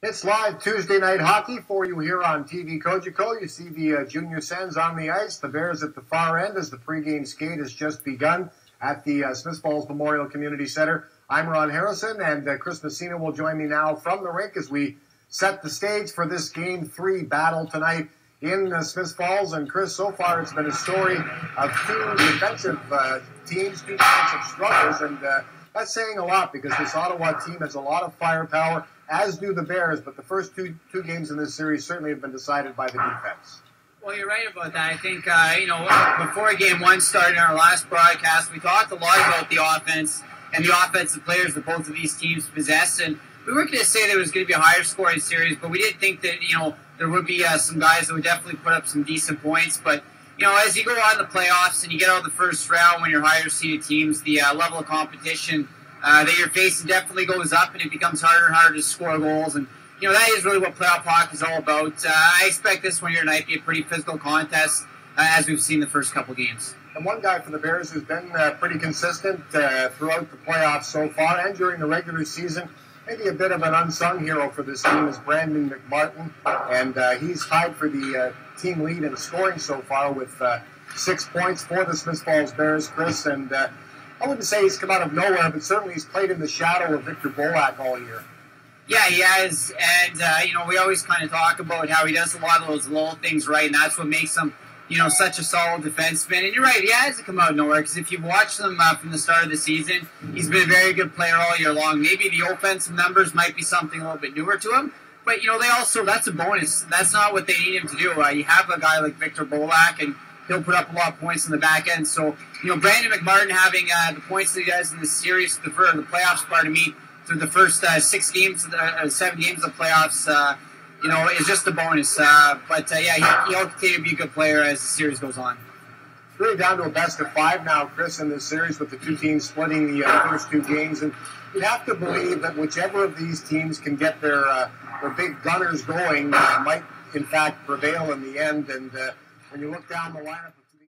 It's live Tuesday night hockey for you here on TV Cogeco. You see the Junior Sens on the ice, the Bears at the far end as the pregame skate has just begun at the Smith Falls Memorial Community Center. I'm Ron Harrison, and Chris Messina will join me now from the rink as we set the stage for this Game 3 battle tonight in Smith Falls. And Chris, so far it's been a story of two defensive teams, two defensive struggles, and that's saying a lot because this Ottawa team has a lot of firepower, as do the Bears, but the first two games in this series certainly have been decided by the defense. Well, you're right about that. I think, before Game 1 started in our last broadcast, we talked a lot about the offense and the offensive players that both of these teams possess, and we weren't going to say there was going to be a higher scoring series, but we did think that, there would be some guys that would definitely put up some decent points, but as you go on the playoffs and you get out of the first round when you're higher seeded teams, the level of competition that you're facing definitely goes up, and it becomes harder and harder to score goals. And that is really what playoff hockey is all about. I expect this one here tonight to be a pretty physical contest, as we've seen the first couple games. And one guy for the Bears who's been pretty consistent throughout the playoffs so far and during the regular season, maybe a bit of an unsung hero for this team, is Brandon McMartin, and he's tied for the team lead in scoring so far with 6 points for the Smith Falls Bears, Chris. And I wouldn't say he's come out of nowhere, but certainly he's played in the shadow of Victor Bolak all year. Yeah, he has, and we always kind of talk about how he does a lot of those little things right, and that's what makes him, such a solid defenseman. And you're right, he hasn't come out of nowhere, because if you've watched him from the start of the season, he's been a very good player all year long. Maybe the offensive numbers might be something a little bit newer to him, but they also, that's a bonus. That's not what they need him to do. You have a guy like Victor Bolak, and he'll put up a lot of points in the back end. So, Brandon McMartin having the points that he does in this series, the playoffs, through the first 7 games of the playoffs, is just a bonus. He'll continue to be a good player as the series goes on. Really down to a best of 5 now, Chris, in this series with the two teams splitting the first 2 games. And you'd have to believe that whichever of these teams can get their big gunners going might, in fact, prevail in the end. And when you look down the lineup